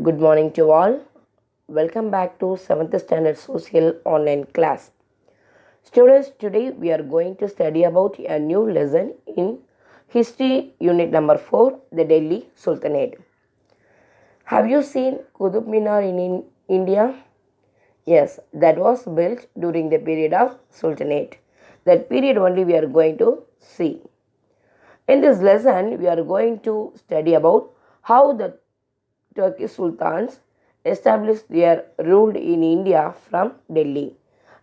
Good morning to all. Welcome back to 7th Standard Social Online class. Students, today we are going to study about a new lesson in History Unit number 4, the Delhi Sultanate. Have you seen Qutub Minar in India? Yes, that was built during the period of Sultanate. That period only we are going to see. In this lesson, we are going to study about how the Turkish sultans established their rule in India from Delhi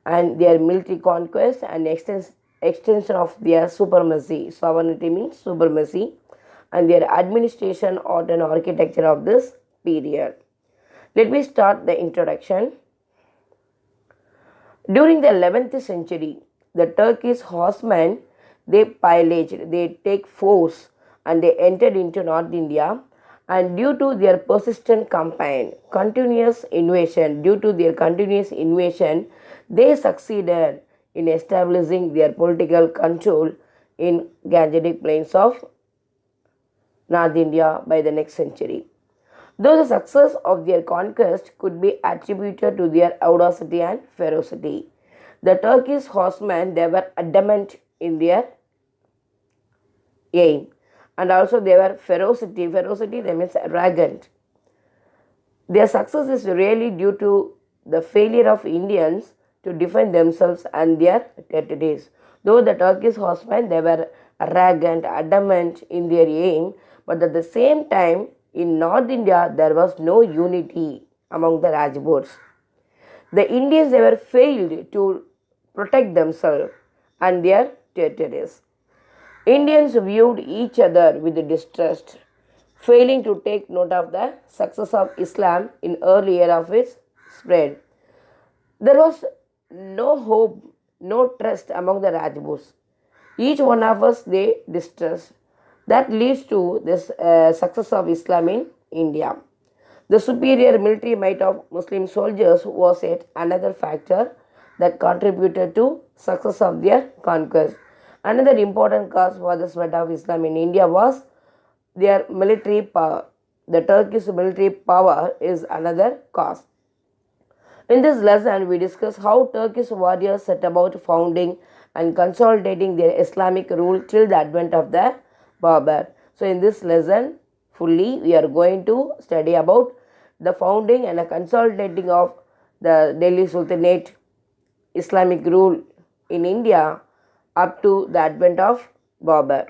and their military conquest and extension of their supremacy. Sovereignty means supremacy, and their administration, art and architecture of this period. Let me start the introduction. During the 11th century, the Turkish horsemen, they pillaged, they take force and they entered into North India, and due to their persistent campaign, due to their continuous invasion, they succeeded in establishing their political control in Gangetic plains of North India by the next century. Though the success of their conquest could be attributed to their audacity and ferocity, the Turkish horsemen, they were adamant in their aim, and also they were ferocity that means arrogant. Their success is really due to the failure of Indians to defend themselves and their territories. Though the Turkish horsemen, they were arrogant, adamant in their aim, but at the same time in North India there was no unity among the Rajputs. The Indians, they were failed to protect themselves and their territories. Indians viewed each other with distrust, failing to take note of the success of Islam in early era of its spread. There was no hope, no trust among the Rajputs. Each one of us, they distrust. That leads to this success of Islam in India. The superior military might of Muslim soldiers was yet another factor that contributed to success of their conquest. Another important cause for the spread of Islam in India was their military power. The Turkish military power is another cause. In this lesson, we discuss how Turkish warriors set about founding and consolidating their Islamic rule till the advent of the Babur. So, in this lesson, fully we are going to study about the founding and the consolidating of the Delhi Sultanate Islamic rule in India up to the advent of Babur.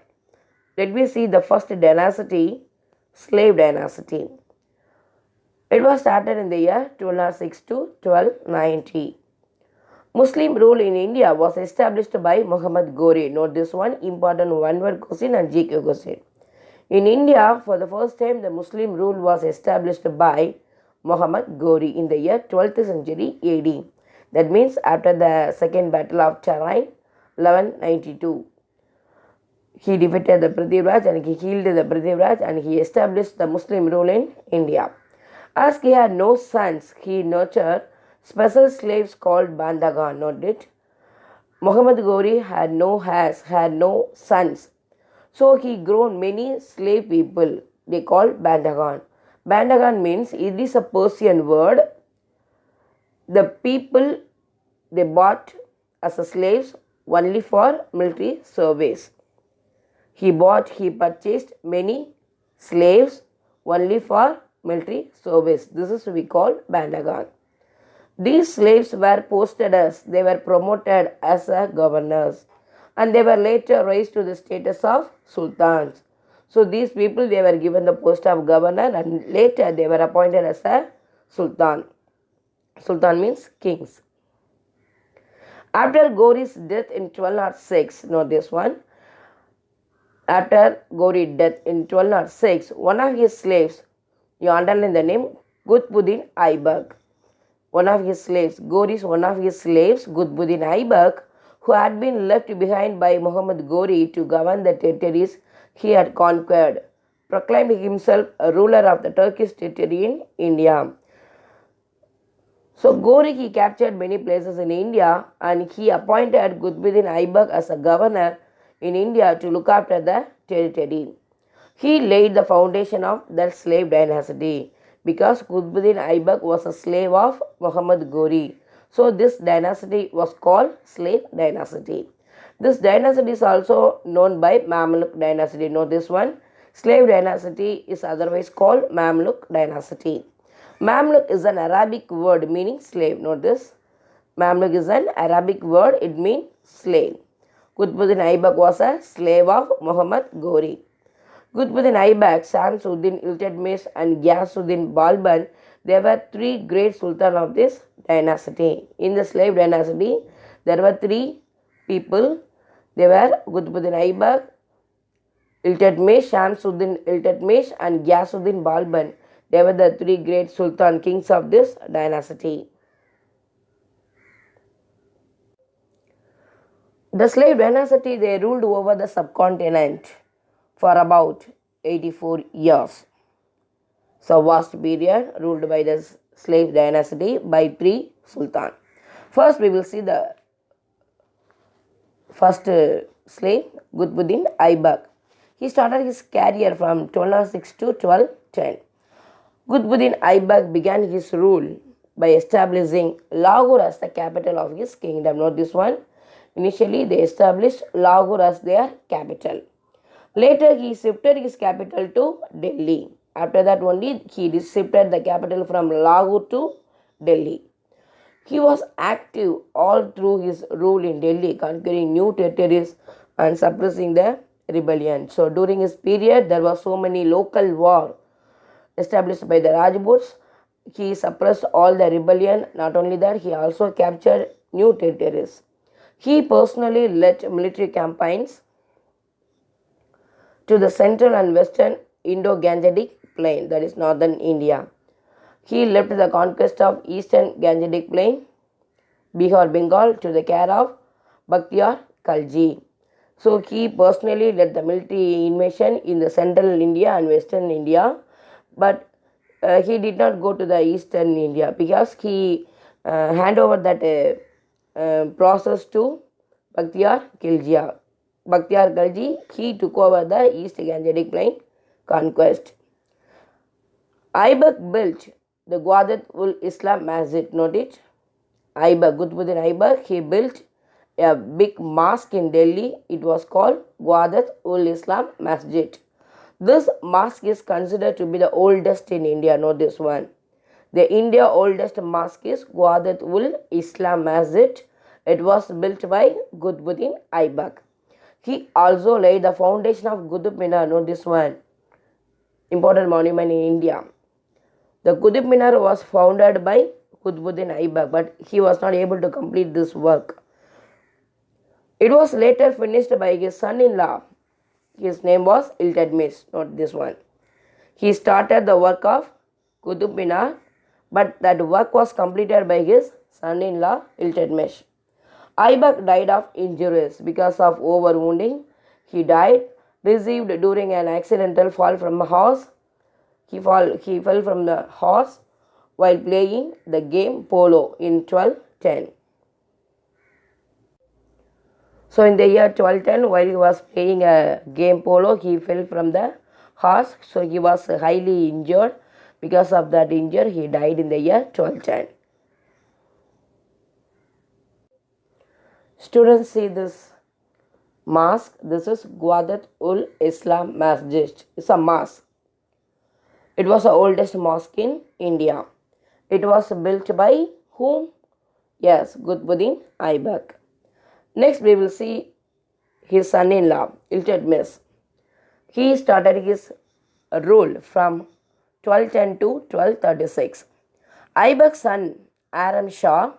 Let me see the first dynasty, slave dynasty. It was started in the year 1206 to 1290. Muslim rule in India was established by Muhammad Ghori. Note this one, important one-word question and GQ question. In India, for the first time, the Muslim rule was established by Muhammad Ghori in the year 12th century AD. That means after the second battle of Charain, 1192. He defeated the Prithviraj and he killed the Prithviraj and he established the Muslim rule in India. As he had no sons, he nurtured special slaves called Bandagan. Note it. Muhammad Ghori had no heirs, had no sons. So he grown many slave people. They called Bandagan. Bandagan means, it is a Persian word. The people they bought as a slaves only for military service. He purchased many slaves only for military service. This is we call Bandagan. These slaves were posted as, they were promoted as governors, and they were later raised to the status of sultans. So these people, they were given the post of governor and later they were appointed as a sultan. Sultan means kings. After Ghori's death in 1206, note this one. After Ghori's death in 1206, one of his slaves, you underline the name, Qutbuddin Aybak. One of his slaves, Ghori's one of his slaves, Qutbuddin Aybak, who had been left behind by Muhammad Ghori to govern the territories he had conquered, proclaimed himself a ruler of the Turkish territory in India. So Ghori, he captured many places in India and he appointed Qutbuddin Aybak as a governor in India to look after the territory. He laid the foundation of the slave dynasty. because Qutbuddin Aibak was a slave of Muhammad Ghori. So this dynasty was called slave dynasty. This dynasty is also known by Mamluk dynasty. Note this one. Slave dynasty is otherwise called Mamluk dynasty. Mamluk is an Arabic word meaning slave. Note this. Mamluk is an Arabic word. It means slave. Qutbuddin Aibak was a slave of Muhammad Ghori. Qutbuddin Aibak, Shamsuddin Iltutmish and Ghiyasuddin Balban, they were three great sultans of this dynasty. In the slave dynasty, there were three people. They were Qutbuddin Aibak, Iltutmish, Shamsuddin Iltutmish and Ghiyasuddin Balban. They were the three great sultan kings of this dynasty. The slave dynasty, they ruled over the subcontinent for about 84 years. So vast period ruled by the slave dynasty by three sultans. First we will see the first slave, Qutbuddin Aibak. He started his career from 1206 to 1210. Qutbuddin Aibak began his rule by establishing Lahore as the capital of his kingdom. Note this one. Initially, they established Lahore as their capital. Later, he shifted his capital to Delhi. After that only, he shifted the capital from Lahore to Delhi. He was active all through his rule in Delhi, conquering new territories and suppressing the rebellion. So, during his period, there were so many local wars established by the Rajputs. He suppressed all the rebellion. Not only that, he also captured new territories. He personally led military campaigns to the central and western Indo-Gangetic plain, that is northern India. He left the conquest of eastern Gangetic plain, Bihar, Bengal to the care of Bakhtiyar Khalji. So he personally led the military invasion in the central India and western India, but he did not go to the eastern India because he handed over that process to Bakhtiyar Khilji. Bakhtiyar Khalji, he took over the East Gangetic Plain conquest. Aibak built the Gwadat ul Islam Masjid. Note it. Aibak, Qutbuddin Aibak, he built a big mosque in Delhi. It was called Gwadat ul Islam Masjid. This mosque is considered to be the oldest in India. Note this one. The India oldest mosque is Gwadat ul Islam Masjid. It was built by Qutbuddin Aibak. He also laid the foundation of Qutub Minar. Note this one. Important monument in India. The Qutub Minar was founded by Qutbuddin Aibak, but he was not able to complete this work. It was later finished by his son-in-law. His name was Iltutmish. Note this one. He started the work of Qutub Minar, but that work was completed by his son-in-law Iltutmish. Aibak died of injuries because of overwounding. He died, received during an accidental fall from a horse. He fell from the horse while playing the game polo in 1210. So in the year 1210, while he was playing a game polo, he fell from the horse. So he was highly injured. Because of that injury, he died in the year 1210. Students, see this mosque. This is Gwadat ul Islam Masjid. It's a mosque. It was the oldest mosque in India. It was built by whom? Yes, Qutbuddin Aibak. Next, we will see his son-in-law, Iltutmish. He started his rule from 1210 to 1236. Aibak's son, Aram Shah,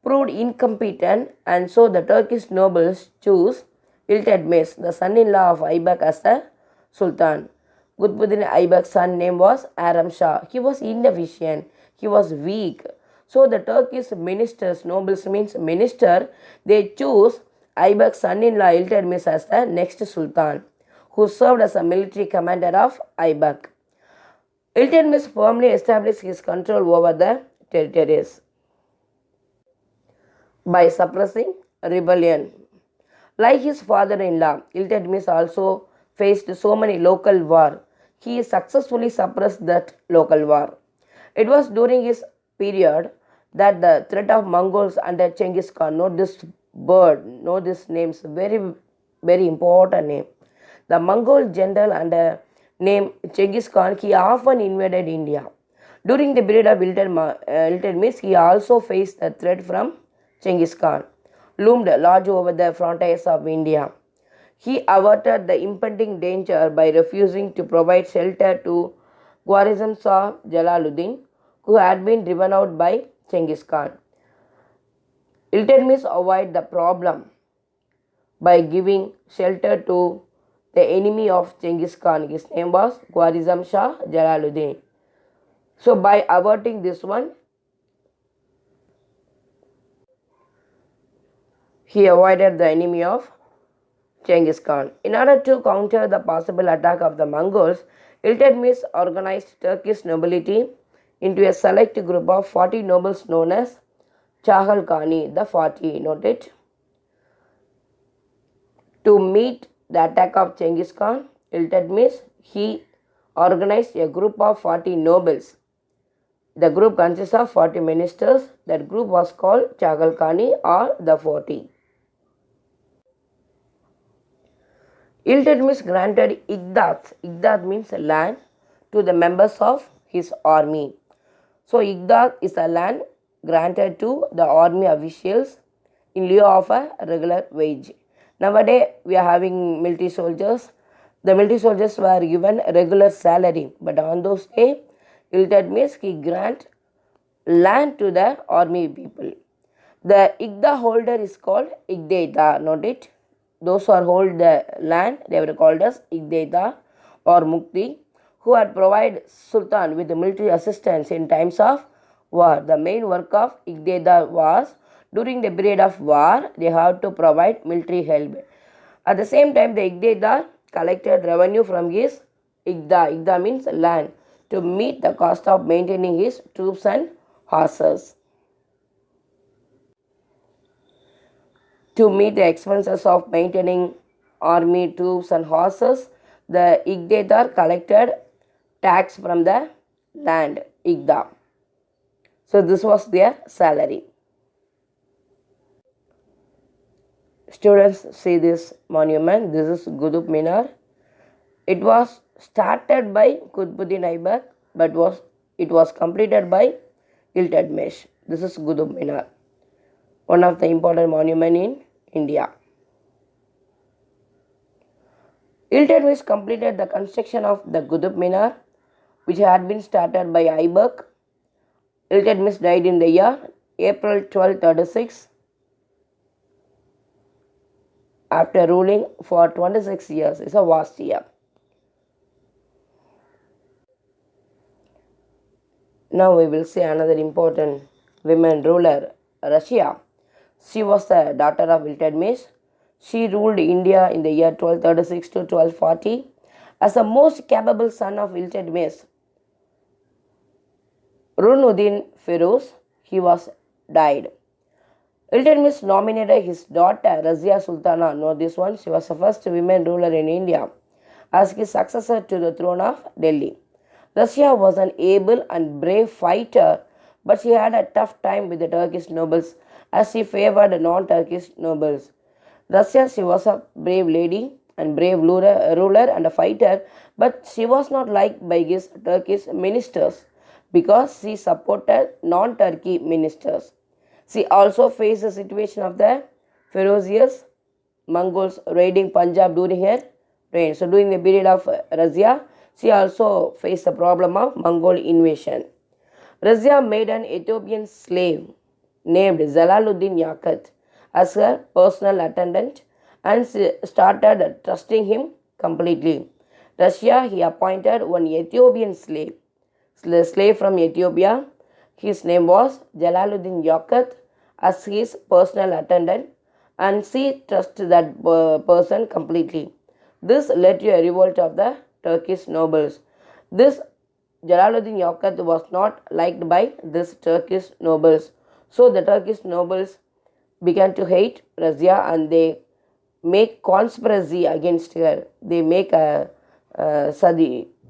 proved incompetent, and so the Turkish nobles chose Iltutmish, the son-in-law of Aibak, as the Sultan. Qutbuddin Aibak's son name was Aram Shah. He was inefficient. He was weak. So the Turkish ministers, nobles means minister, they chose Aibak's son-in-law Iltutmish as the next Sultan, who served as a military commander of Aibak. Iltutmish firmly established his control over the territories by suppressing rebellion. Like his father-in-law, Iltutmish also faced so many local wars. He successfully suppressed that local war. It was during his period that the threat of Mongols under Genghis Khan, note this bird, note this names, very important name. The Mongol general under name Genghis Khan, he often invaded India. During the period of Iltutmish, he also faced the threat from Genghis Khan, loomed large over the frontiers of India. He averted the impending danger by refusing to provide shelter to Khwarizm Shah Jalaluddin, who had been driven out by Genghis Khan. Iltutmish avoided the problem by giving shelter to the enemy of Genghis Khan. His name was Khwarizm Shah Jalaluddin. So by averting this one, he avoided the enemy of Genghis Khan. In order to counter the possible attack of the Mongols, Iltutmish organized Turkish nobility into a select group of 40 nobles known as Chahal Khani, the 40, note it. To meet the attack of Genghis Khan, Iltutmish, he organized a group of 40 nobles. The group consists of 40 ministers. That group was called Chahal Khani or the 40. Iltutmish granted Igdat means land, to the members of his army. So Igdat is a land granted to the army officials in lieu of a regular wage. Nowadays we are having military soldiers. The military soldiers were given a regular salary, but on those days Iltutmish he grant land to the army people. The Igda holder is called Igdeda, note it. Those who hold the land, they were called as Igdeda or Mukti, who had provided Sultan with military assistance in times of war. The main work of Igdeda was, during the period of war, they had to provide military help. At the same time, the Igdeda collected revenue from his Igda. Igda means land, to meet the cost of maintaining his troops and horses. To meet the expenses of maintaining army, troops and horses, the Igdedar collected tax from the land, Igda. So this was their salary. Students, see this monument. This is Qutb Minar. It was started by Qutbuddin Aibak, but it was completed by Iltutmish. This is Qutb Minar, one of the important monuments in India. Iltutmish completed the construction of the Qutb Minar, which had been started by Aibak. Iltutmish died in the year April 1236 after ruling for 26 years. It's a vast year. Now we will see another important women ruler, Russia. She was the daughter of Iltutmish. She ruled India in the year 1236 to 1240 as the most capable son of Iltutmish. Runuddin Feroz, he was died. Iltutmish nominated his daughter Razia Sultana, know this one, she was the first women ruler in India, as his successor to the throne of Delhi. Razia was an able and brave fighter, but she had a tough time with the Turkish nobles as she favored non-Turkish nobles. Razia, she was a brave lady and brave ruler and a fighter, but she was not liked by his Turkish ministers because she supported non-Turkey ministers. She also faced the situation of the ferocious Mongols raiding Punjab during her reign. So during the period of Razia, she also faced the problem of Mongol invasion. Razia made an Ethiopian slave named Jalaluddin Yaqut as her personal attendant and started trusting him completely. Razia, he appointed one Ethiopian slave from Ethiopia. His name was Jalaluddin Yaqut as his personal attendant, and she trusted that person completely. This led to a revolt of the Turkish nobles. This Jalaluddin Yaqut was not liked by these Turkish nobles. So the Turkish nobles began to hate Razia and they make conspiracy against her. They make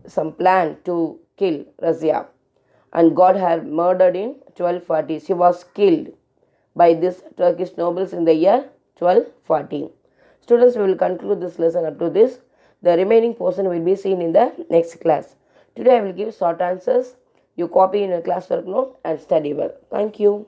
some plan to kill Razia. and got her murdered in 1240. She was killed by these Turkish nobles in the year 1240. Students, we will conclude this lesson up to this. The remaining portion will be seen in the next class. Today I will give short answers. You copy in a classwork note and study well. Thank you.